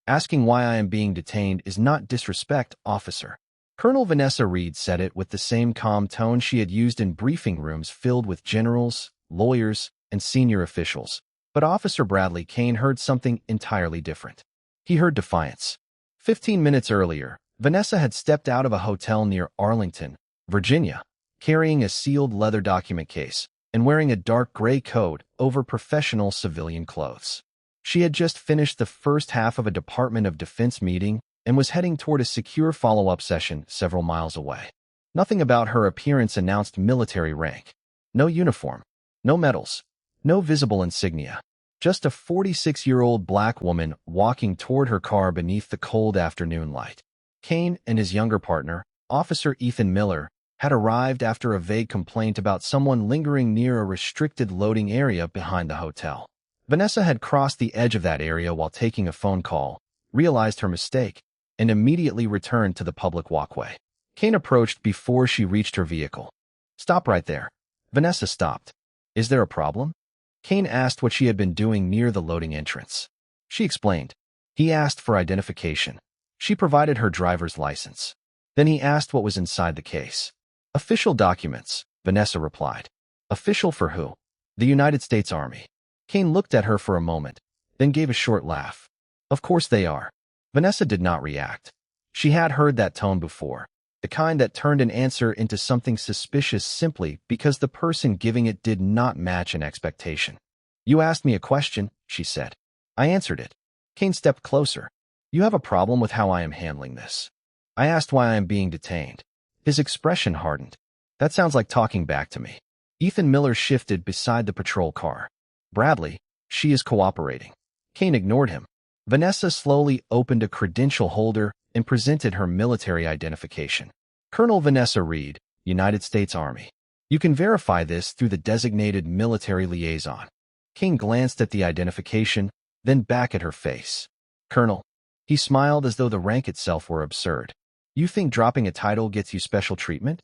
Asking why I am being detained is not disrespect, officer. Colonel Vanessa Reed said it with the same calm tone she had used in briefing rooms filled with generals, lawyers, and senior officials. But Officer Bradley Kane heard something entirely different. He heard defiance. 15 minutes earlier, Vanessa had stepped out of a hotel near Arlington, Virginia, carrying a sealed leather document case and wearing a dark gray coat over professional civilian clothes. She had just finished the first half of a Department of Defense meeting and was heading toward a secure follow-up session several miles away. Nothing about her appearance announced military rank. No uniform, no medals, no visible insignia. Just a 46-year-old black woman walking toward her car beneath the cold afternoon light. Kane and his younger partner, Officer Ethan Miller, had arrived after a vague complaint about someone lingering near a restricted loading area behind the hotel. Vanessa had crossed the edge of that area while taking a phone call, realized her mistake, and immediately returned to the public walkway. Kane approached before she reached her vehicle. "Stop right there." Vanessa stopped. "Is there a problem?" Kane asked what she had been doing near the loading entrance. She explained. He asked for identification. She provided her driver's license. Then he asked what was inside the case. "Official documents," Vanessa replied. "Official for who?" "The United States Army." Kane looked at her for a moment, then gave a short laugh. "Of course they are." Vanessa did not react. She had heard that tone before, the kind that turned an answer into something suspicious simply because the person giving it did not match an expectation. "You asked me a question," she said. "I answered it." Kane stepped closer. "You have a problem with how I am handling this." "I asked why I am being detained." His expression hardened. "That sounds like talking back to me." Ethan Miller shifted beside the patrol car. "Bradley, she is cooperating." Kane ignored him. Vanessa slowly opened a credential holder and presented her military identification. "Colonel Vanessa Reed, United States Army. You can verify this through the designated military liaison." Kane glanced at the identification, then back at her face. "Colonel." He smiled as though the rank itself were absurd. "You think dropping a title gets you special treatment?"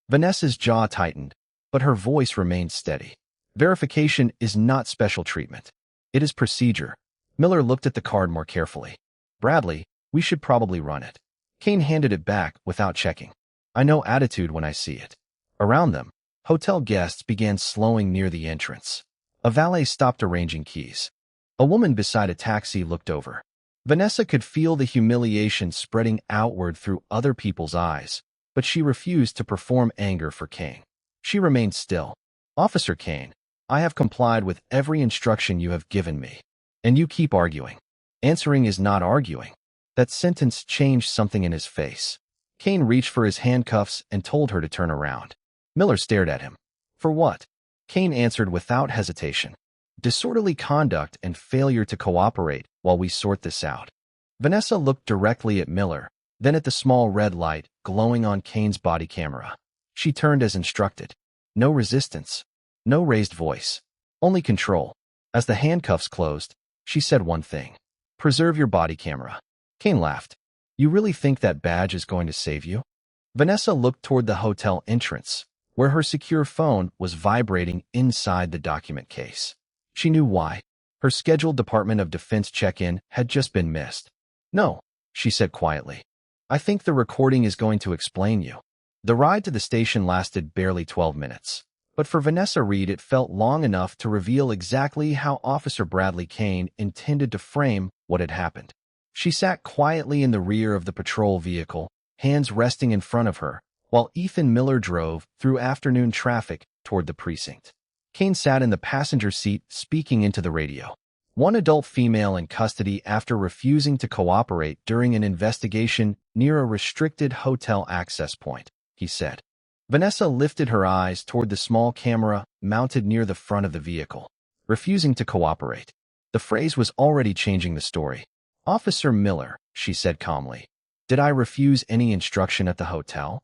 Vanessa's jaw tightened, but her voice remained steady. "Verification is not special treatment. It is procedure." Miller looked at the card more carefully. "Bradley, we should probably run it." Kane handed it back without checking. "I know attitude when I see it." Around them, hotel guests began slowing near the entrance. A valet stopped arranging keys. A woman beside a taxi looked over. Vanessa could feel the humiliation spreading outward through other people's eyes, but she refused to perform anger for Kane. She remained still. "Officer Kane, I have complied with every instruction you have given me. And you keep arguing." "Answering is not arguing." That sentence changed something in his face. Kane reached for his handcuffs and told her to turn around. Miller stared at him. "For what?" Kane answered without hesitation. "Disorderly conduct and failure to cooperate while we sort this out." Vanessa looked directly at Miller, then at the small red light glowing on Kane's body camera. She turned as instructed. No resistance. No raised voice. Only control. As the handcuffs closed, she said one thing. "Preserve your body camera." Kane laughed. "You really think that badge is going to save you?" Vanessa looked toward the hotel entrance, where her secure phone was vibrating inside the document case. She knew why. Her scheduled Department of Defense check-in had just been missed. "No," she said quietly. "I think the recording is going to explain you." The ride to the station lasted barely 12 minutes. But for Vanessa Reed, it felt long enough to reveal exactly how Officer Bradley Kane intended to frame what had happened. She sat quietly in the rear of the patrol vehicle, hands resting in front of her, while Ethan Miller drove through afternoon traffic toward the precinct. Kane sat in the passenger seat speaking into the radio. "One adult female in custody after refusing to cooperate during an investigation near a restricted hotel access point," he said. Vanessa lifted her eyes toward the small camera mounted near the front of the vehicle. "Refusing to cooperate." The phrase was already changing the story. "Officer Miller," she said calmly, "did I refuse any instruction at the hotel?"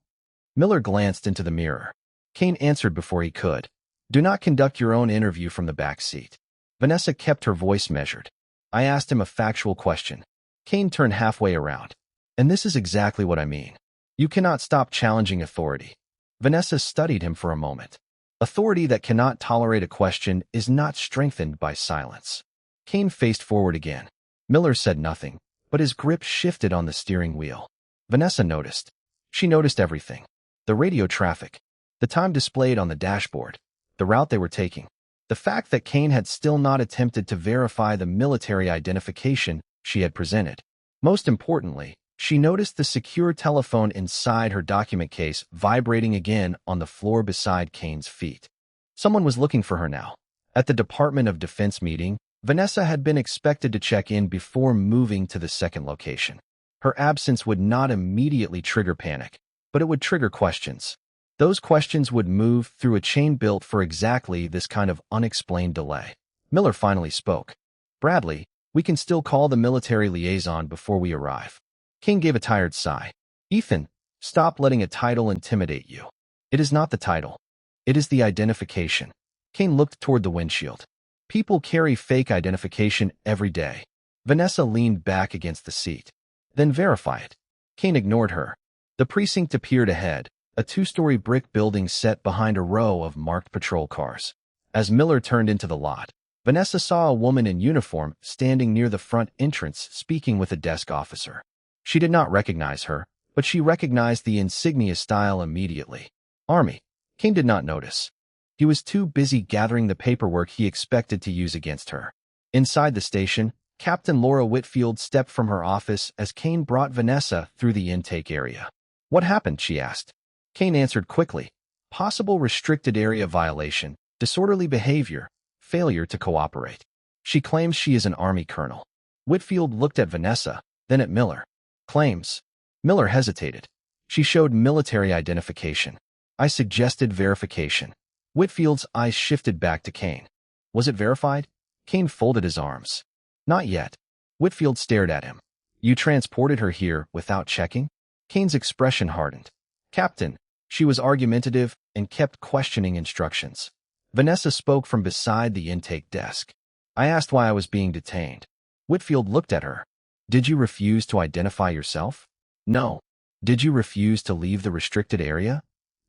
Miller glanced into the mirror. Kane answered before he could. "Do not conduct your own interview from the back seat." Vanessa kept her voice measured. "I asked him a factual question." Kane turned halfway around. "And this is exactly what I mean. You cannot stop challenging authority." Vanessa studied him for a moment. Authority that cannot tolerate a question is not strengthened by silence. Kane faced forward again. Miller said nothing, but his grip shifted on the steering wheel. Vanessa noticed. She noticed everything. The radio traffic, the time displayed on the dashboard, the route they were taking, the fact that Kane had still not attempted to verify the military identification she had presented. Most importantly, she noticed the secure telephone inside her document case vibrating again on the floor beside Kane's feet. Someone was looking for her now. At the Department of Defense meeting, Vanessa had been expected to check in before moving to the second location. Her absence would not immediately trigger panic, but it would trigger questions. Those questions would move through a chain built for exactly this kind of unexplained delay. Miller finally spoke. "Bradley, we can still call the military liaison before we arrive." Kane gave a tired sigh. "Ethan, stop letting a title intimidate you. It is not the title. It is the identification." Kane looked toward the windshield. "People carry fake identification every day." Vanessa leaned back against the seat. "Then verify it." Kane ignored her. The precinct appeared ahead, a two-story brick building set behind a row of marked patrol cars. As Miller turned into the lot, Vanessa saw a woman in uniform standing near the front entrance speaking with a desk officer. She did not recognize her, but she recognized the insignia style immediately. Army. Kane did not notice. He was too busy gathering the paperwork he expected to use against her. Inside the station, Captain Laura Whitfield stepped from her office as Kane brought Vanessa through the intake area. "What happened?" she asked. Kane answered quickly. "Possible restricted area violation, disorderly behavior, failure to cooperate." "She claims she is an Army colonel." Whitfield looked at Vanessa, then at Miller. "Claims." Miller hesitated. "She showed military identification. I suggested verification." Whitfield's eyes shifted back to Kane. "Was it verified?" Kane folded his arms. "Not yet." Whitfield stared at him. "You transported her here without checking?" Kane's expression hardened. "Captain." She was argumentative and kept questioning instructions. Vanessa spoke from beside the intake desk. "I asked why I was being detained." Whitfield looked at her. "Did you refuse to identify yourself?" "No." "Did you refuse to leave the restricted area?"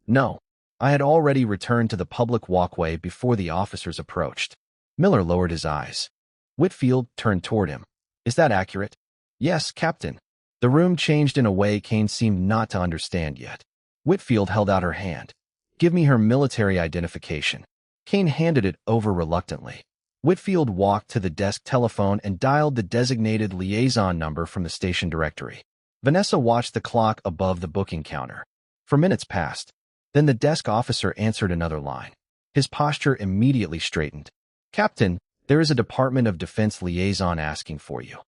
"No." I had already returned to the public walkway before the officers approached. Miller lowered his eyes. Whitfield turned toward him. "Is that accurate?" "Yes, Captain." The room changed in a way Kane seemed not to understand yet. Whitfield held out her hand. "Give me her military identification." Kane handed it over reluctantly. Whitfield walked to the desk telephone and dialed the designated liaison number from the station directory. Vanessa watched the clock above the booking counter. For minutes passed. Then the desk officer answered another line. His posture immediately straightened. "Captain, there is a Department of Defense liaison asking for you."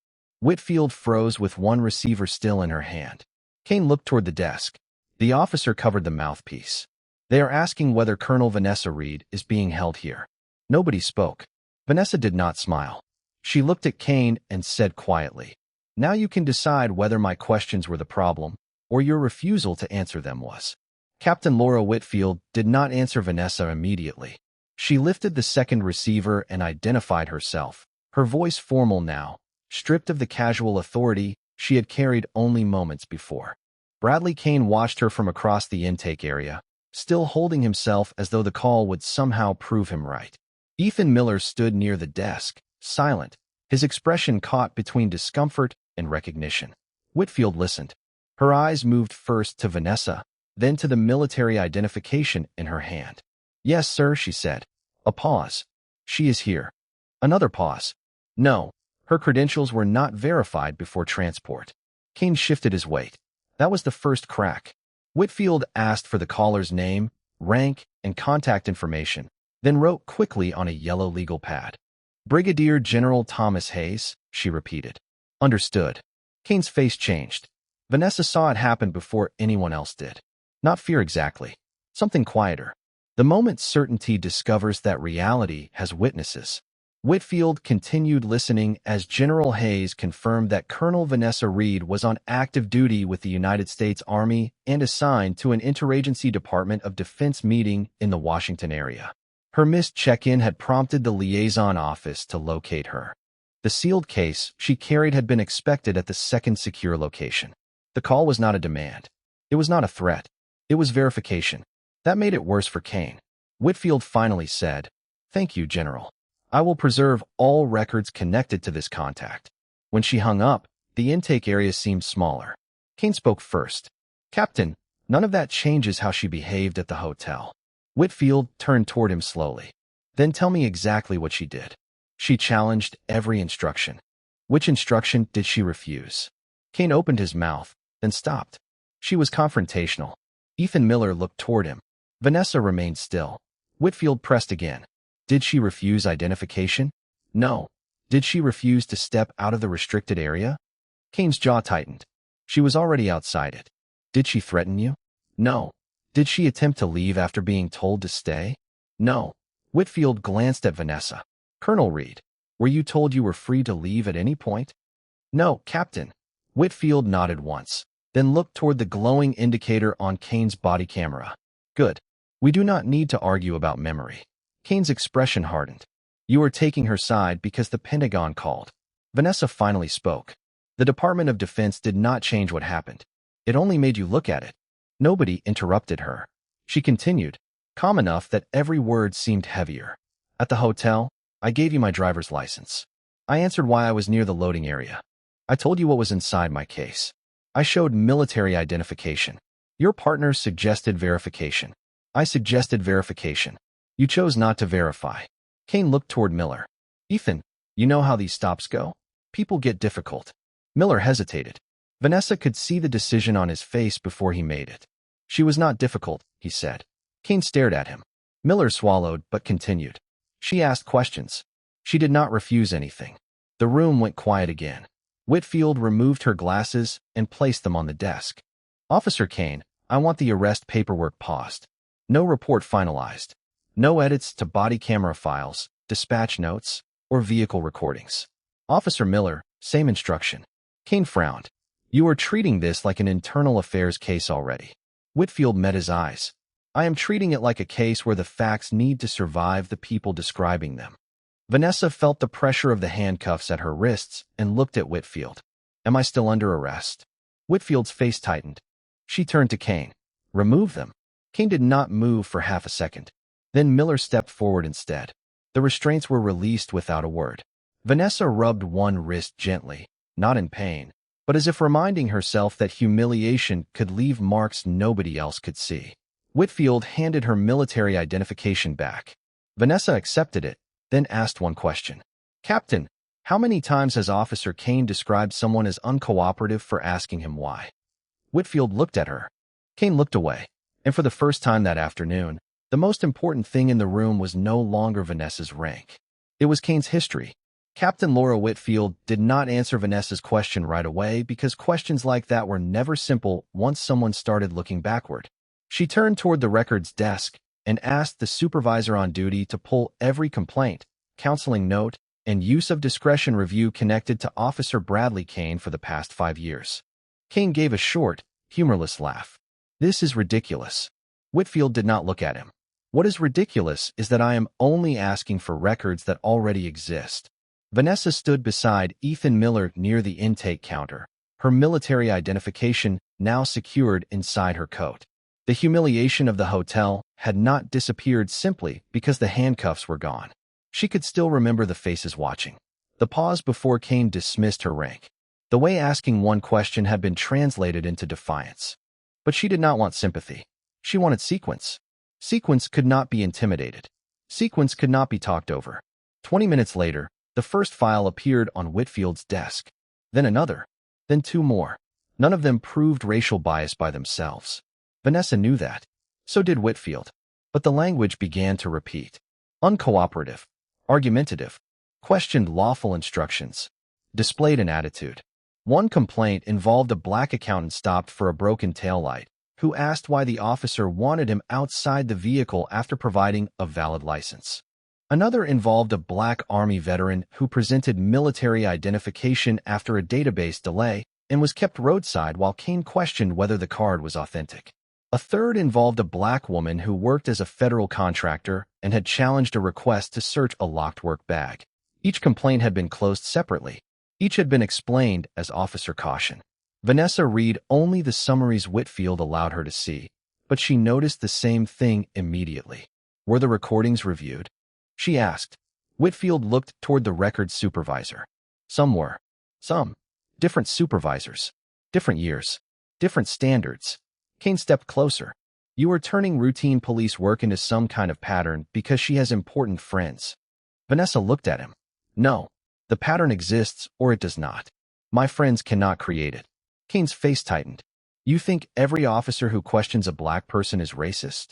Whitfield froze with one receiver still in her hand. Kane looked toward the desk. The officer covered the mouthpiece. "They are asking whether Colonel Vanessa Reed is being held here." Nobody spoke. Vanessa did not smile. She looked at Kane and said quietly, "Now you can decide whether my questions were the problem, or your refusal to answer them was." Captain Laura Whitfield did not answer Vanessa immediately. She lifted the second receiver and identified herself, her voice formal now, stripped of the casual authority she had carried only moments before. Bradley Kane watched her from across the intake area, still holding himself as though the call would somehow prove him right. Ethan Miller stood near the desk, silent, his expression caught between discomfort and recognition. Whitfield listened. Her eyes moved first to Vanessa, then to the military identification in her hand. "Yes, sir," she said. A pause. "She is here." Another pause. "No, her credentials were not verified before transport." Kane shifted his weight. That was the first crack. Whitfield asked for the caller's name, rank, and contact information, then wrote quickly on a yellow legal pad. "Brigadier General Thomas Hayes," she repeated. "Understood." Kane's face changed. Vanessa saw it happen before anyone else did. Not fear exactly. Something quieter. The moment certainty discovers that reality has witnesses. Whitfield continued listening as General Hayes confirmed that Colonel Vanessa Reed was on active duty with the United States Army and assigned to an interagency Department of Defense meeting in the Washington area. Her missed check-in had prompted the liaison office to locate her. The sealed case she carried had been expected at the second secure location. The call was not a demand. It was not a threat. It was verification. That made it worse for Kane. Whitfield finally said, "Thank you, General. I will preserve all records connected to this contact." When she hung up, The intake area seemed smaller. Kane spoke first. "Captain, none of that changes how she behaved at the hotel." Whitfield turned toward him slowly. "Then tell me exactly what she did." "She challenged every instruction." "Which instruction did she refuse?" Kane opened his mouth, then stopped. "She was confrontational." Ethan Miller looked toward him. Vanessa remained still. Whitfield pressed again. "Did she refuse identification?" "No." "Did she refuse to step out of the restricted area?" Kane's jaw tightened. "She was already outside it." "Did she threaten you?" "No." "Did she attempt to leave after being told to stay?" "No." Whitfield glanced at Vanessa. "Colonel Reed, were you told you were free to leave at any point?" "No, Captain." Whitfield nodded once, then looked toward the glowing indicator on Kane's body camera. "Good. We do not need to argue about memory." Kane's expression hardened. "You are taking her side because the Pentagon called." Vanessa finally spoke. "The Department of Defense did not change what happened. It only made you look at it." Nobody interrupted her. She continued, calm enough that every word seemed heavier. "At the hotel, I gave you my driver's license. I answered why I was near the loading area. I told you what was inside my case. I showed military identification. Your partner suggested verification. I suggested verification. You chose not to verify." Kane looked toward Miller. "Ethan, you know how these stops go? People get difficult." Miller hesitated. Vanessa could see the decision on his face before he made it. "She was not difficult," he said. Kane stared at him. Miller swallowed but continued. "She asked questions. She did not refuse anything." The room went quiet again. Whitfield removed her glasses and placed them on the desk. "Officer Kane, I want the arrest paperwork paused. No report finalized. No edits to body camera files, dispatch notes, or vehicle recordings." "Officer Miller, same instruction." Kane frowned. "You are treating this like an internal affairs case already." Whitfield met his eyes. "I am treating it like a case where the facts need to survive the people describing them." Vanessa felt the pressure of the handcuffs at her wrists and looked at Whitfield. "Am I still under arrest?" Whitfield's face tightened. She turned to Kane. "Remove them." Kane did not move for half a second. Then Miller stepped forward instead. The restraints were released without a word. Vanessa rubbed one wrist gently, not in pain, but as if reminding herself that humiliation could leave marks nobody else could see. Whitfield handed her military identification back. Vanessa accepted it, then asked one question. "Captain, how many times has Officer Kane described someone as uncooperative for asking him why?" Whitfield looked at her. Kane looked away, and for the first time that afternoon, the most important thing in the room was no longer Vanessa's rank. It was Kane's history. Captain Laura Whitfield did not answer Vanessa's question right away because questions like that were never simple once someone started looking backward. She turned toward the records desk and asked the supervisor on duty to pull every complaint, counseling note, and use of discretion review connected to Officer Bradley Kane for the past 5 years. Kane gave a short, humorless laugh. "This is ridiculous." Whitfield did not look at him. "What is ridiculous is that I am only asking for records that already exist." Vanessa stood beside Ethan Miller near the intake counter, her military identification now secured inside her coat. The humiliation of the hotel had not disappeared simply because the handcuffs were gone. She could still remember the faces watching. The pause before Kane dismissed her rank. The way asking one question had been translated into defiance. But she did not want sympathy. She wanted sequence. Sequence could not be intimidated. Sequence could not be talked over. 20 minutes later, the first file appeared on Whitfield's desk. Then another. Then 2 more. None of them proved racial bias by themselves. Vanessa knew that. So did Whitfield. But the language began to repeat. Uncooperative. Argumentative. Questioned lawful instructions. Displayed an attitude. One complaint involved a black accountant stopped for a broken taillight, who asked why the officer wanted him outside the vehicle after providing a valid license. Another involved a black Army veteran who presented military identification after a database delay and was kept roadside while Kane questioned whether the card was authentic. A third involved a black woman who worked as a federal contractor and had challenged a request to search a locked work bag. Each complaint had been closed separately. Each had been explained as officer caution. Vanessa read only the summaries Whitfield allowed her to see, but she noticed the same thing immediately. Were the recordings reviewed? She asked. Whitfield looked toward the records supervisor. Some were. Some. different supervisors, different years, different standards. Kane stepped closer. You are turning routine police work into some kind of pattern because she has important friends. Vanessa looked at him. No, the pattern exists or it does not. My friends cannot create it. Kane's face tightened. You think every officer who questions a black person is racist?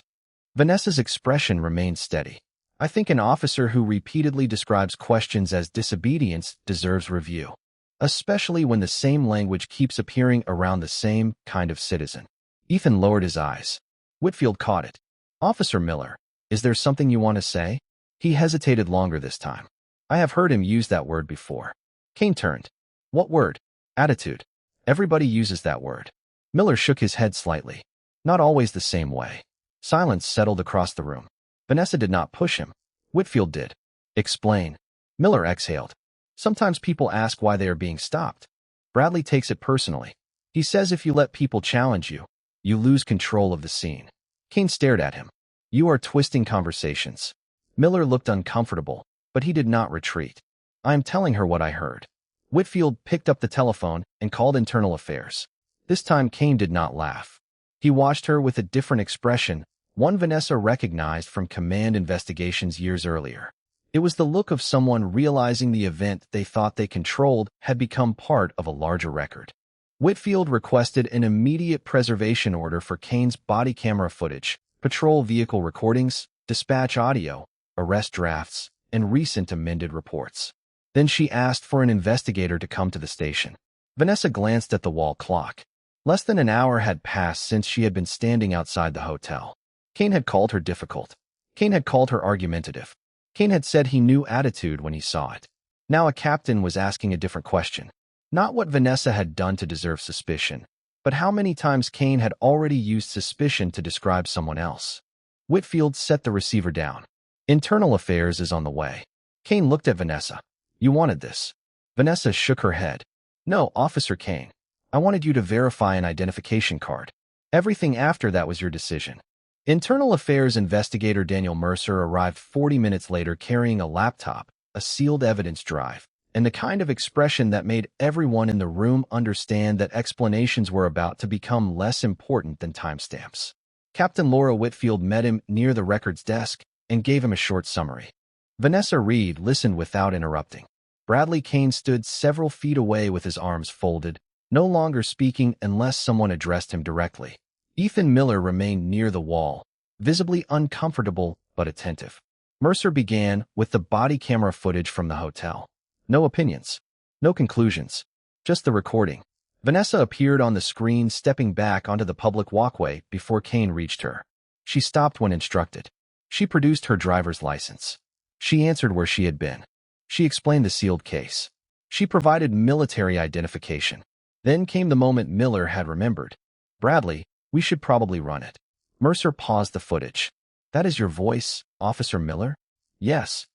Vanessa's expression remained steady. I think an officer who repeatedly describes questions as disobedience deserves review, especially when the same language keeps appearing around the same kind of citizen. Ethan lowered his eyes. Whitfield caught it. Officer Miller, is there something you want to say? He hesitated longer this time. I have heard him use that word before. Kane turned. What word? Attitude. Everybody uses that word. Miller shook his head slightly. Not always the same way. Silence settled across the room. Vanessa did not push him. Whitfield did. Explain. Miller exhaled. Sometimes people ask why they are being stopped. Bradley takes it personally. He says if you let people challenge you, you lose control of the scene. Kane stared at him. You are twisting conversations. Miller looked uncomfortable, but he did not retreat. I am telling her what I heard. Whitfield picked up the telephone and called Internal Affairs. This time Kane did not laugh. He watched her with a different expression, one Vanessa recognized from command investigations years earlier. It was the look of someone realizing the event they thought they controlled had become part of a larger record. Whitfield requested an immediate preservation order for Kane's body camera footage, patrol vehicle recordings, dispatch audio, arrest drafts, and recent amended reports. Then she asked for an investigator to come to the station. Vanessa glanced at the wall clock. Less than an hour had passed since she had been standing outside the hotel. Kane had called her difficult. Kane had called her argumentative. Kane had said he knew attitude when he saw it. Now a captain was asking a different question. Not what Vanessa had done to deserve suspicion, but how many times Kane had already used suspicion to describe someone else. Whitfield set the receiver down. Internal Affairs is on the way. Kane looked at Vanessa. You wanted this. Vanessa shook her head. No, Officer Kane. I wanted you to verify an identification card. Everything after that was your decision. Internal Affairs investigator Daniel Mercer arrived 40 minutes later carrying a laptop, a sealed evidence drive, and the kind of expression that made everyone in the room understand that explanations were about to become less important than timestamps. Captain Laura Whitfield met him near the records desk and gave him a short summary. Vanessa Reed listened without interrupting. Bradley Kane stood several feet away with his arms folded, no longer speaking unless someone addressed him directly. Ethan Miller remained near the wall, visibly uncomfortable but attentive. Mercer began with the body camera footage from the hotel. No opinions. No conclusions. Just the recording. Vanessa appeared on the screen, stepping back onto the public walkway before Kane reached her. She stopped when instructed. She produced her driver's license. She answered where she had been. She explained the sealed case. She provided military identification. Then came the moment Miller had remembered. Bradley, we should probably run it. Mercer paused the footage. That is your voice, Officer Miller? Yes.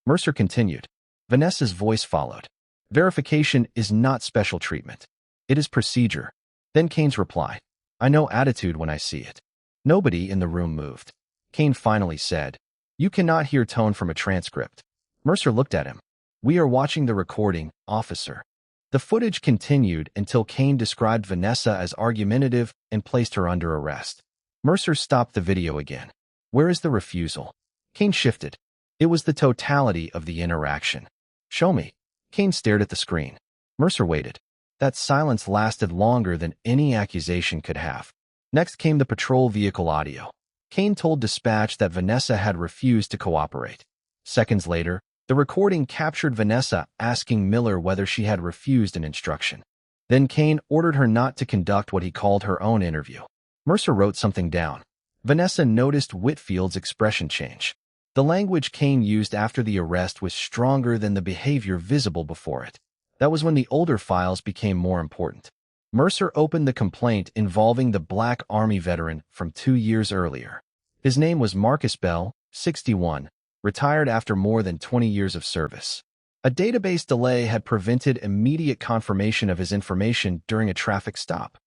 Mercer continued. Vanessa's voice followed. Verification is not special treatment. It is procedure. Then Kane's reply. I know attitude when I see it. Nobody in the room moved. Kane finally said, You cannot hear tone from a transcript. Mercer looked at him. We are watching the recording, officer. The footage continued until Kane described Vanessa as argumentative and placed her under arrest. Mercer stopped the video again. Where is the refusal? Kane shifted. It was the totality of the interaction. Show me. Kane stared at the screen. Mercer waited. That silence lasted longer than any accusation could have. Next came the patrol vehicle audio. Kane told dispatch that Vanessa had refused to cooperate. Seconds later, the recording captured Vanessa asking Miller whether she had refused an instruction. Then Kane ordered her not to conduct what he called her own interview. Mercer wrote something down. Vanessa noticed Whitfield's expression change. The language Kane used after the arrest was stronger than the behavior visible before it. That was when the older files became more important. Mercer opened the complaint involving the Black Army veteran from 2 years earlier. His name was Marcus Bell, 61, retired after more than 20 years of service. A database delay had prevented immediate confirmation of his information during a traffic stop.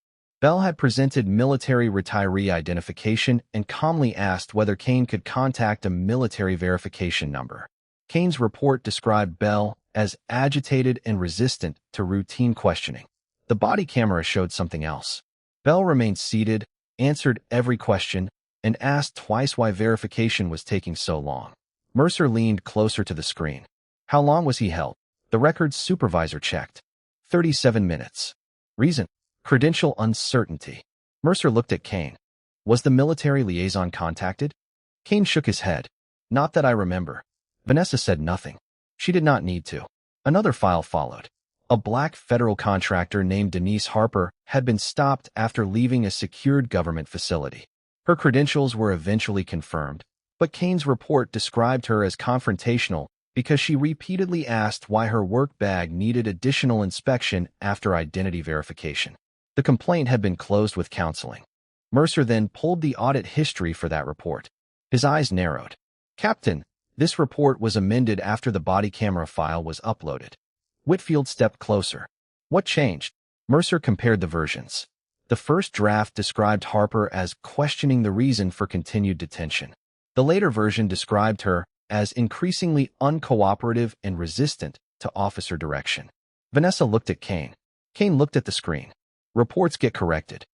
Bell had presented military retiree identification and calmly asked whether Kane could contact a military verification number. Kane's report described Bell as agitated and resistant to routine questioning. The body camera showed something else. Bell remained seated, answered every question, and asked twice why verification was taking so long. Mercer leaned closer to the screen. How long was he held? The record's supervisor checked. 37 minutes. Reason? Credential uncertainty. Mercer looked at Kane. Was the military liaison contacted? Kane shook his head. Not that I remember. Vanessa said nothing. She did not need to. Another file followed. A black federal contractor named Denise Harper had been stopped after leaving a secured government facility. Her credentials were eventually confirmed, but Kane's report described her as confrontational because she repeatedly asked why her work bag needed additional inspection after identity verification. The complaint had been closed with counseling. Mercer then pulled the audit history for that report. His eyes narrowed. Captain, this report was amended after the body camera file was uploaded. Whitfield stepped closer. What changed? Mercer compared the versions. The first draft described Harper as questioning the reason for continued detention. The later version described her as increasingly uncooperative and resistant to officer direction. Vanessa looked at Kane. Kane looked at the screen. Reports get corrected.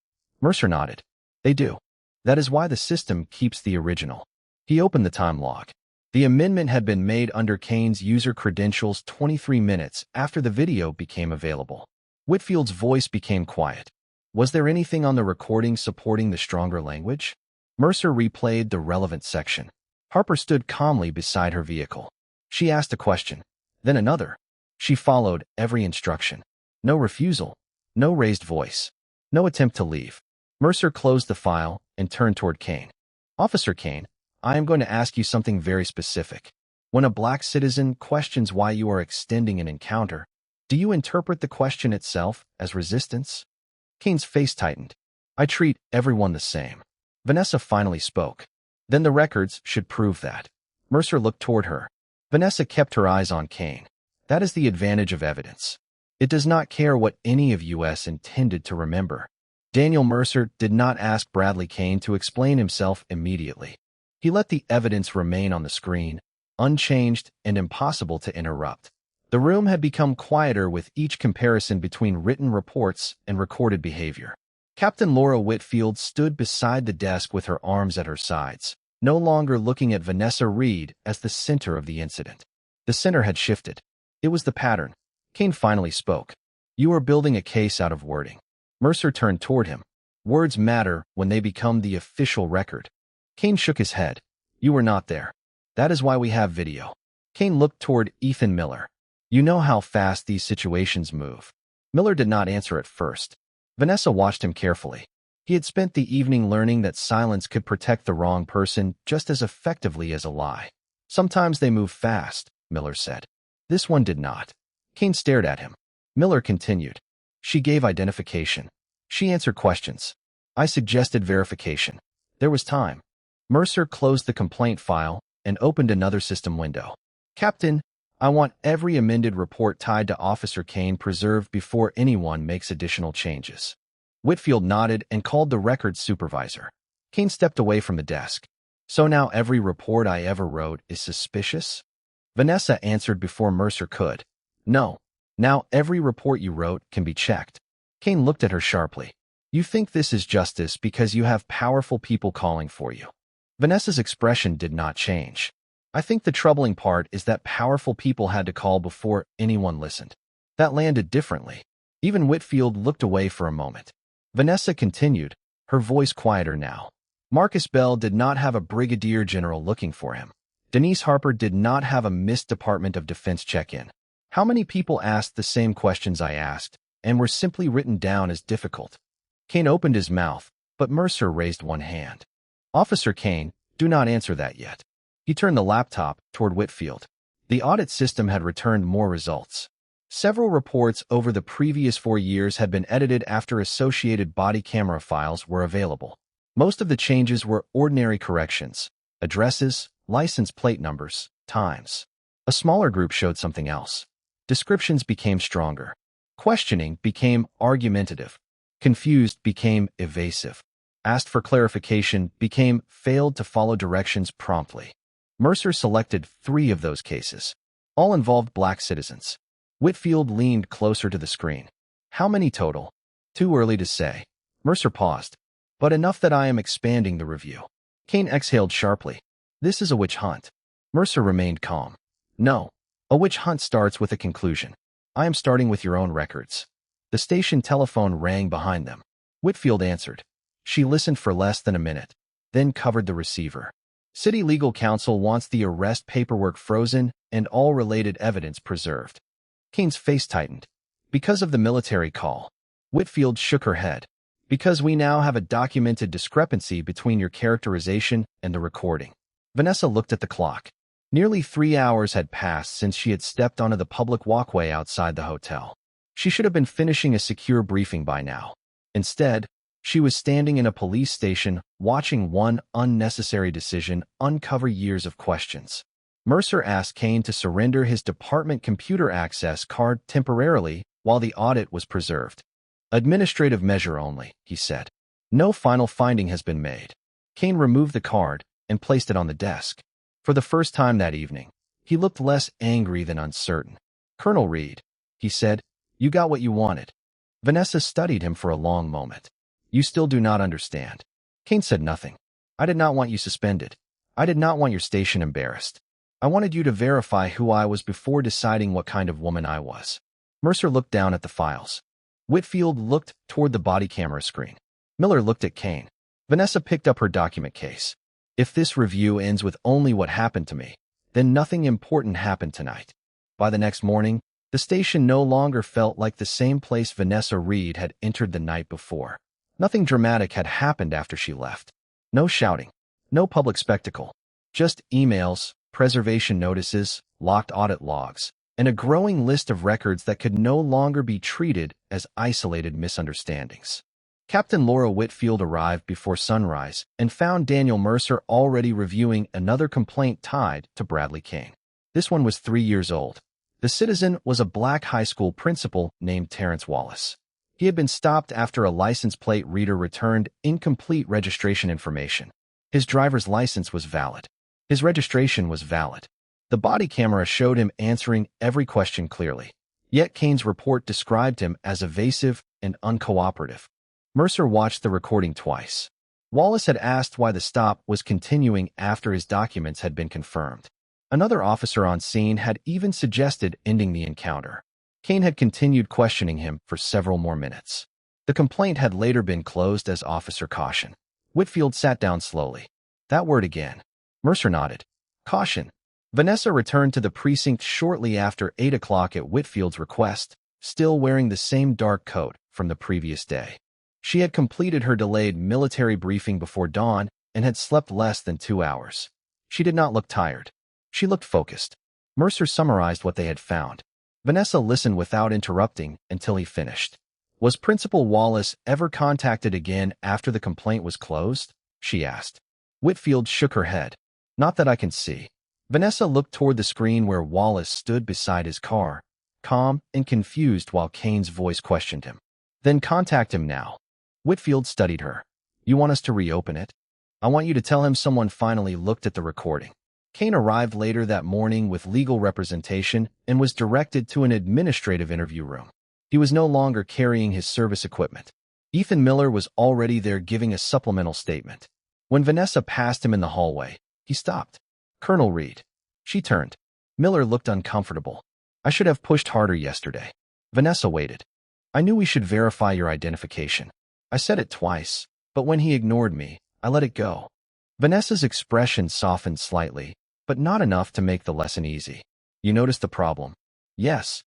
Mercer nodded. They do. That is why the system keeps the original. He opened the time log. The amendment had been made under Kane's user credentials 23 minutes after the video became available. Whitfield's voice became quiet. Was there anything on the recording supporting the stronger language? Mercer replayed the relevant section. Harper stood calmly beside her vehicle. She asked a question, then another. She followed every instruction. No refusal, no raised voice, no attempt to leave. Mercer closed the file and turned toward Kane. Officer Kane, I am going to ask you something very specific. When a black citizen questions why you are extending an encounter, do you interpret the question itself as resistance? Kane's face tightened. I treat everyone the same. Vanessa finally spoke. Then the records should prove that. Mercer looked toward her. Vanessa kept her eyes on Kane. That is the advantage of evidence. It does not care what any of us intended to remember. Daniel Mercer did not ask Bradley Kane to explain himself immediately. He let the evidence remain on the screen, unchanged and impossible to interrupt. The room had become quieter with each comparison between written reports and recorded behavior. Captain Laura Whitfield stood beside the desk with her arms at her sides, no longer looking at Vanessa Reed as the center of the incident. The center had shifted. It was the pattern. Kane finally spoke. You are building a case out of wording. Mercer turned toward him. Words matter when they become the official record. Kane shook his head. You were not there. That is why we have video. Kane looked toward Ethan Miller. You know how fast these situations move. Miller did not answer at first. Vanessa watched him carefully. He had spent the evening learning that silence could protect the wrong person just as effectively as a lie. Sometimes they move fast, Miller said. This one did not. Kane stared at him. Miller continued. She gave identification. She answered questions. I suggested verification. There was time. Mercer closed the complaint file and opened another system window. Captain, I want every amended report tied to Officer Kane preserved before anyone makes additional changes. Whitfield nodded and called the records supervisor. Kane stepped away from the desk. So now every report I ever wrote is suspicious? Vanessa answered before Mercer could. No. Now every report you wrote can be checked. Kane looked at her sharply. You think this is justice because you have powerful people calling for you. Vanessa's expression did not change. I think the troubling part is that powerful people had to call before anyone listened. That landed differently. Even Whitfield looked away for a moment. Vanessa continued, her voice quieter now. Marcus Bell did not have a brigadier general looking for him. Denise Harper did not have a missed Department of Defense check-in. How many people asked the same questions I asked and were simply written down as difficult? Kane opened his mouth, but Mercer raised one hand. Officer Kane, do not answer that yet. He turned the laptop toward Whitfield. The audit system had returned more results. Several reports over the previous 4 years had been edited after associated body camera files were available. Most of the changes were ordinary corrections, addresses, license plate numbers, times. A smaller group showed something else. Descriptions became stronger. Questioning became argumentative. Confused became evasive. Asked for clarification became failed to follow directions promptly. Mercer selected 3 of those cases. All involved black citizens. Whitfield leaned closer to the screen. How many total? Too early to say. Mercer paused. But enough that I am expanding the review. Kane exhaled sharply. This is a witch hunt. Mercer remained calm. No. A witch hunt starts with a conclusion. I am starting with your own records. The station telephone rang behind them. Whitfield answered. She listened for less than a minute, then covered the receiver. City Legal Counsel wants the arrest paperwork frozen and all related evidence preserved. Kane's face tightened. Because of the military call. Whitfield shook her head. Because we now have a documented discrepancy between your characterization and the recording. Vanessa looked at the clock. Nearly 3 hours had passed since she had stepped onto the public walkway outside the hotel. She should have been finishing a secure briefing by now. Instead, she was standing in a police station, watching one unnecessary decision uncover years of questions. Mercer asked Kane to surrender his department computer access card temporarily while the audit was preserved. Administrative measure only, he said. No final finding has been made. Kane removed the card and placed it on the desk. For the first time that evening, he looked less angry than uncertain. Colonel Reed, he said, you got what you wanted. Vanessa studied him for a long moment. You still do not understand. Kane said nothing. I did not want you suspended. I did not want your station embarrassed. I wanted you to verify who I was before deciding what kind of woman I was. Mercer looked down at the files. Whitfield looked toward the body camera screen. Miller looked at Kane. Vanessa picked up her document case. If this review ends with only what happened to me, then nothing important happened tonight. By the next morning, the station no longer felt like the same place Vanessa Reed had entered the night before. Nothing dramatic had happened after she left. No shouting. No public spectacle. Just emails, preservation notices, locked audit logs, and a growing list of records that could no longer be treated as isolated misunderstandings. Captain Laura Whitfield arrived before sunrise and found Daniel Mercer already reviewing another complaint tied to Bradley Kane. This one was 3 years old. The citizen was a black high school principal named Terrence Wallace. He had been stopped after a license plate reader returned incomplete registration information. His driver's license was valid. His registration was valid. The body camera showed him answering every question clearly. Yet Kane's report described him as evasive and uncooperative. Mercer watched the recording twice. Wallace had asked why the stop was continuing after his documents had been confirmed. Another officer on scene had even suggested ending the encounter. Kane had continued questioning him for several more minutes. The complaint had later been closed as officer caution. Whitfield sat down slowly. That word again. Mercer nodded. Caution. Vanessa returned to the precinct shortly after 8 o'clock at Whitfield's request, still wearing the same dark coat from the previous day. She had completed her delayed military briefing before dawn and had slept less than 2 hours. She did not look tired. She looked focused. Mercer summarized what they had found. Vanessa listened without interrupting until he finished. Was Principal Wallace ever contacted again after the complaint was closed? She asked. Whitfield shook her head. Not that I can see. Vanessa looked toward the screen where Wallace stood beside his car, calm and confused while Kane's voice questioned him. Then contact him now. Whitfield studied her. You want us to reopen it? I want you to tell him someone finally looked at the recording. Kane arrived later that morning with legal representation and was directed to an administrative interview room. He was no longer carrying his service equipment. Ethan Miller was already there giving a supplemental statement. When Vanessa passed him in the hallway, he stopped. Colonel Reed. She turned. Miller looked uncomfortable. I should have pushed harder yesterday. Vanessa waited. I knew we should verify your identification. I said it twice, but when he ignored me, I let it go. Vanessa's expression softened slightly, but not enough to make the lesson easy. You noticed the problem? Yes.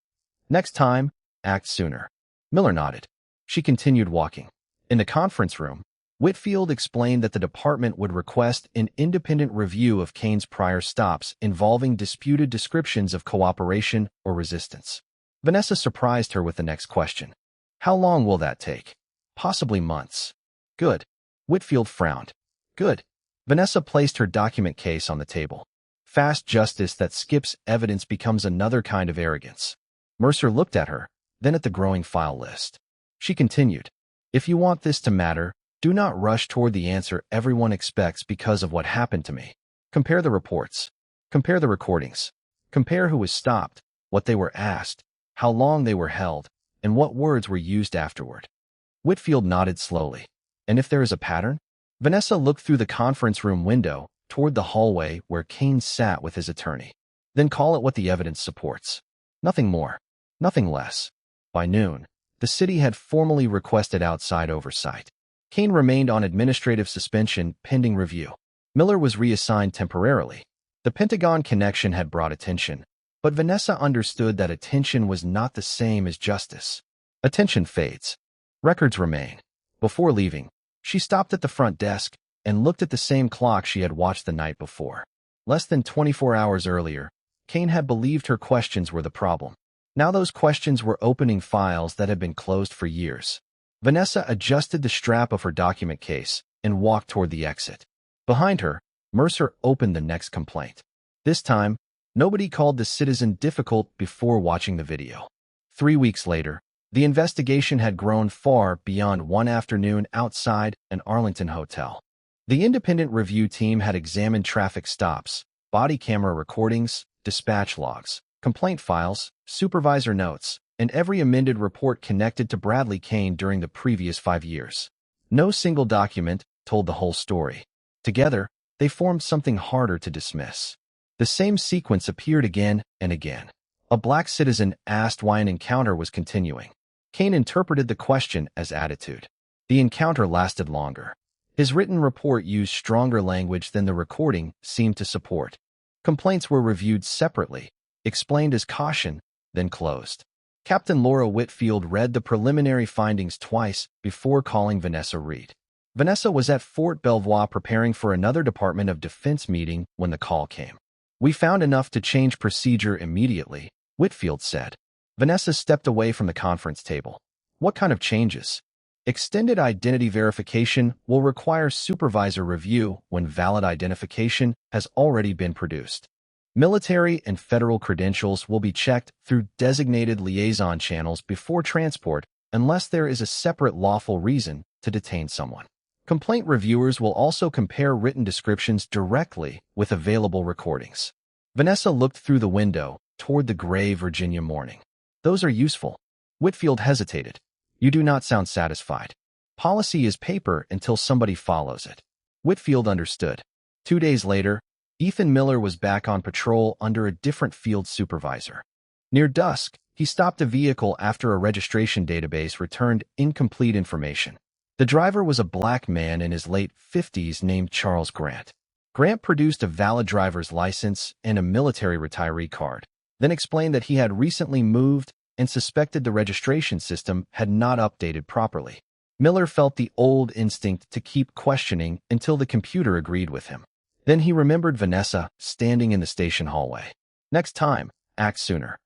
Next time, act sooner. Miller nodded. She continued walking. In the conference room, Whitfield explained that the department would request an independent review of Kane's prior stops involving disputed descriptions of cooperation or resistance. Vanessa surprised her with the next question. How long will that take? Possibly months. Good. Whitfield frowned. Good. Vanessa placed her document case on the table. Fast justice that skips evidence becomes another kind of arrogance. Mercer looked at her, then at the growing file list. She continued. If you want this to matter, do not rush toward the answer everyone expects because of what happened to me. Compare the reports. Compare the recordings. Compare who was stopped, what they were asked, how long they were held, and what words were used afterward. Whitfield nodded slowly. And if there is a pattern? Vanessa looked through the conference room window toward the hallway where Kane sat with his attorney. Then call it what the evidence supports. Nothing more. Nothing less. By noon, the city had formally requested outside oversight. Kane remained on administrative suspension pending review. Miller was reassigned temporarily. The Pentagon connection had brought attention, but Vanessa understood that attention was not the same as justice. Attention fades. Records remain. Before leaving, she stopped at the front desk and looked at the same clock she had watched the night before. Less than 24 hours earlier, Kane had believed her questions were the problem. Now those questions were opening files that had been closed for years. Vanessa adjusted the strap of her document case and walked toward the exit. Behind her, Mercer opened the next complaint. This time, nobody called the citizen difficult before watching the video. 3 weeks later, the investigation had grown far beyond one afternoon outside an Arlington hotel. The independent review team had examined traffic stops, body camera recordings, dispatch logs, complaint files, supervisor notes, and every amended report connected to Bradley Kane during the previous 5 years. No single document told the whole story. Together, they formed something harder to dismiss. The same sequence appeared again and again. A black citizen asked why an encounter was continuing. Kane interpreted the question as attitude. The encounter lasted longer. His written report used stronger language than the recording seemed to support. Complaints were reviewed separately, explained as caution, then closed. Captain Laura Whitfield read the preliminary findings twice before calling Vanessa Reed. Vanessa was at Fort Belvoir preparing for another Department of Defense meeting when the call came. "We found enough to change procedure immediately," Whitfield said. Vanessa stepped away from the conference table. "What kind of changes?" "Extended identity verification will require supervisor review when valid identification has already been produced. Military and federal credentials will be checked through designated liaison channels before transport unless there is a separate lawful reason to detain someone. Complaint reviewers will also compare written descriptions directly with available recordings." Vanessa looked through the window toward the gray Virginia morning. "Those are useful." Whitfield hesitated. "You do not sound satisfied. Policy is paper until somebody follows it." Whitfield understood. 2 days later, Ethan Miller was back on patrol under a different field supervisor. Near dusk, he stopped a vehicle after a registration database returned incomplete information. The driver was a black man in his late 50s named Charles Grant. Grant produced a valid driver's license and a military retiree card, then explained that he had recently moved and suspected the registration system had not updated properly. Miller felt the old instinct to keep questioning until the computer agreed with him. Then he remembered Vanessa standing in the station hallway. "Next time, act sooner."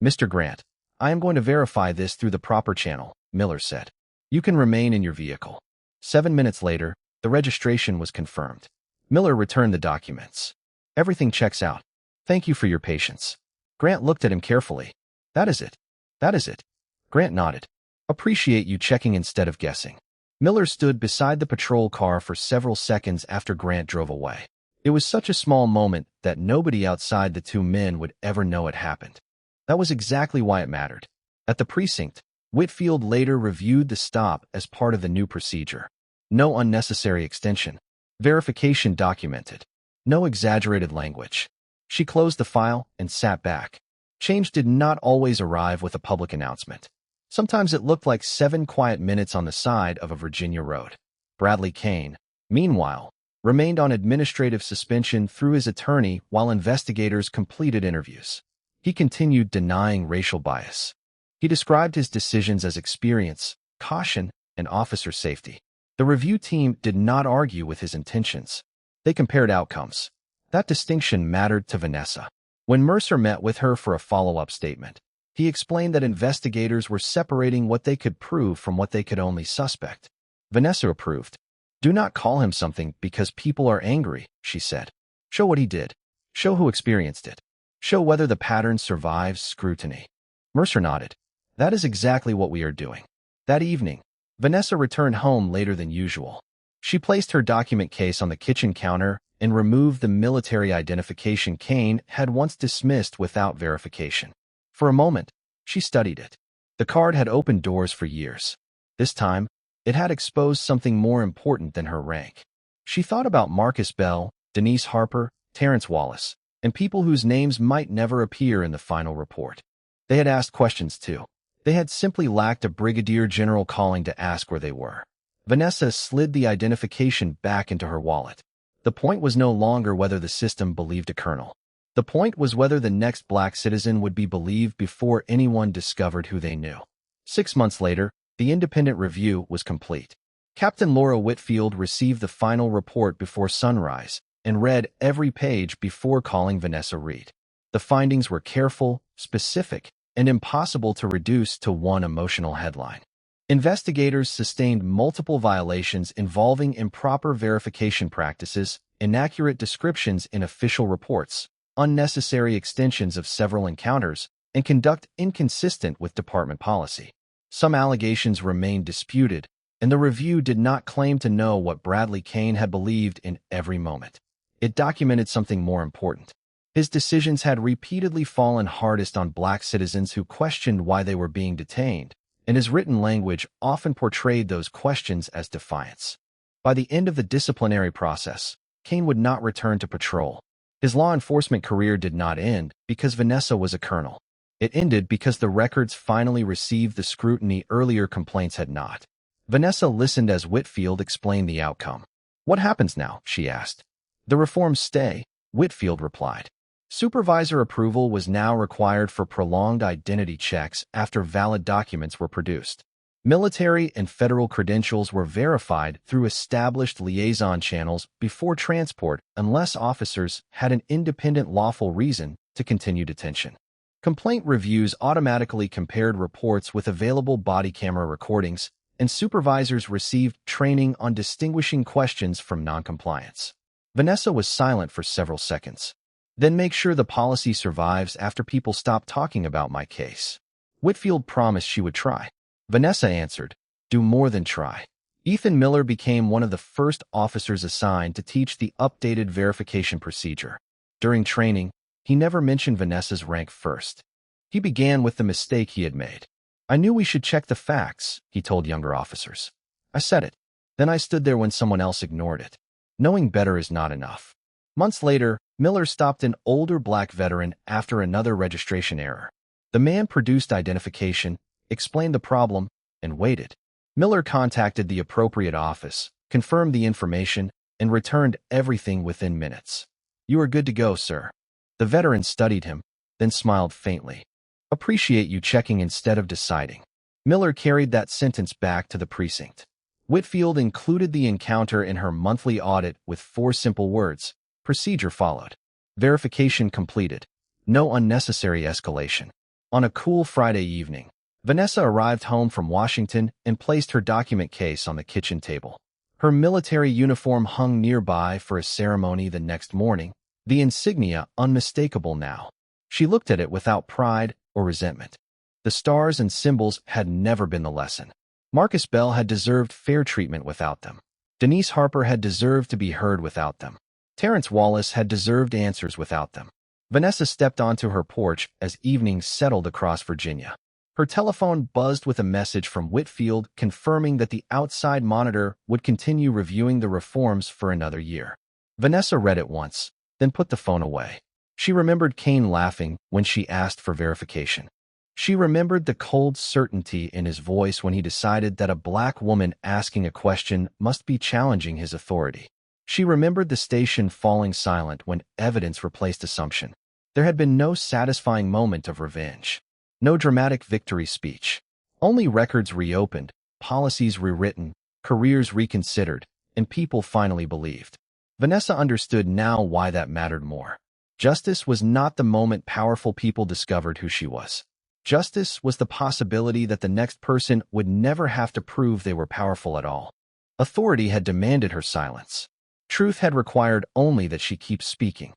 "Mr. Grant, I am going to verify this through the proper channel," Miller said. "You can remain in your vehicle." 7 minutes later, the registration was confirmed. Miller returned the documents. "Everything checks out. Thank you for your patience." Grant looked at him carefully. "That is it. That is it." Grant nodded. "Appreciate you checking instead of guessing." Miller stood beside the patrol car for several seconds after Grant drove away. It was such a small moment that nobody outside the two men would ever know it happened. That was exactly why it mattered. At the precinct, Whitfield later reviewed the stop as part of the new procedure. No unnecessary extension. Verification documented. No exaggerated language. She closed the file and sat back. Change did not always arrive with a public announcement. Sometimes it looked like 7 quiet minutes on the side of a Virginia road. Bradley Kane, meanwhile, remained on administrative suspension through his attorney while investigators completed interviews. He continued denying racial bias. He described his decisions as experience, caution, and officer safety. The review team did not argue with his intentions. They compared outcomes. That distinction mattered to Vanessa. When Mercer met with her for a follow-up statement, he explained that investigators were separating what they could prove from what they could only suspect. Vanessa approved. "Do not call him something because people are angry," she said. "Show what he did. Show who experienced it. Show whether the pattern survives scrutiny." Mercer nodded. "That is exactly what we are doing." That evening, Vanessa returned home later than usual. She placed her document case on the kitchen counter and removed the military identification Kane had once dismissed without verification. For a moment, she studied it. The card had opened doors for years. This time, it had exposed something more important than her rank. She thought about Marcus Bell, Denise Harper, Terrence Wallace, and people whose names might never appear in the final report. They had asked questions too. They had simply lacked a brigadier general calling to ask where they were. Vanessa slid the identification back into her wallet. The point was no longer whether the system believed a colonel. The point was whether the next black citizen would be believed before anyone discovered who they knew. 6 months later, the independent review was complete. Captain Laura Whitfield received the final report before sunrise and read every page before calling Vanessa Reed. The findings were careful, specific, and impossible to reduce to one emotional headline. Investigators sustained multiple violations involving improper verification practices, inaccurate descriptions in official reports, unnecessary extensions of several encounters, and conduct inconsistent with department policy. Some allegations remained disputed, and the review did not claim to know what Bradley Kane had believed in every moment. It documented something more important. His decisions had repeatedly fallen hardest on black citizens who questioned why they were being detained, and his written language often portrayed those questions as defiance. By the end of the disciplinary process, Kane would not return to patrol. His law enforcement career did not end because Vanessa was a colonel. It ended because the records finally received the scrutiny earlier complaints had not. Vanessa listened as Whitfield explained the outcome. "What happens now?" she asked. "The reforms stay," Whitfield replied. Supervisor approval was now required for prolonged identity checks after valid documents were produced. Military and federal credentials were verified through established liaison channels before transport unless officers had an independent lawful reason to continue detention. Complaint reviews automatically compared reports with available body camera recordings, and supervisors received training on distinguishing questions from noncompliance. Vanessa was silent for several seconds. "Then make sure the policy survives after people stop talking about my case." Whitfield promised she would try. Vanessa answered, "Do more than try." Ethan Miller became one of the first officers assigned to teach the updated verification procedure. During training, he never mentioned Vanessa's rank first. He began with the mistake he had made. "I knew we should check the facts," he told younger officers. "I said it. Then I stood there when someone else ignored it. Knowing better is not enough." Months later, Miller stopped an older black veteran after another registration error. The man produced identification, explained the problem, and waited. Miller contacted the appropriate office, confirmed the information, and returned everything within minutes. "You are good to go, sir." The veteran studied him, then smiled faintly. "Appreciate you checking instead of deciding." Miller carried that sentence back to the precinct. Whitfield included the encounter in her monthly audit with 4 simple words. Procedure followed. Verification completed. No unnecessary escalation. On a cool Friday evening, Vanessa arrived home from Washington and placed her document case on the kitchen table. Her military uniform hung nearby for a ceremony the next morning, the insignia unmistakable now. She looked at it without pride or resentment. The stars and symbols had never been the lesson. Marcus Bell had deserved fair treatment without them. Denise Harper had deserved to be heard without them. Terrence Wallace had deserved answers without them. Vanessa stepped onto her porch as evening settled across Virginia. Her telephone buzzed with a message from Whitfield confirming that the outside monitor would continue reviewing the reforms for another year. Vanessa read it once, then put the phone away. She remembered Kane laughing when she asked for verification. She remembered the cold certainty in his voice when he decided that a black woman asking a question must be challenging his authority. She remembered the station falling silent when evidence replaced assumption. There had been no satisfying moment of revenge. No dramatic victory speech. Only records reopened, policies rewritten, careers reconsidered, and people finally believed. Vanessa understood now why that mattered more. Justice was not the moment powerful people discovered who she was. Justice was the possibility that the next person would never have to prove they were powerful at all. Authority had demanded her silence. Truth had required only that she keep speaking.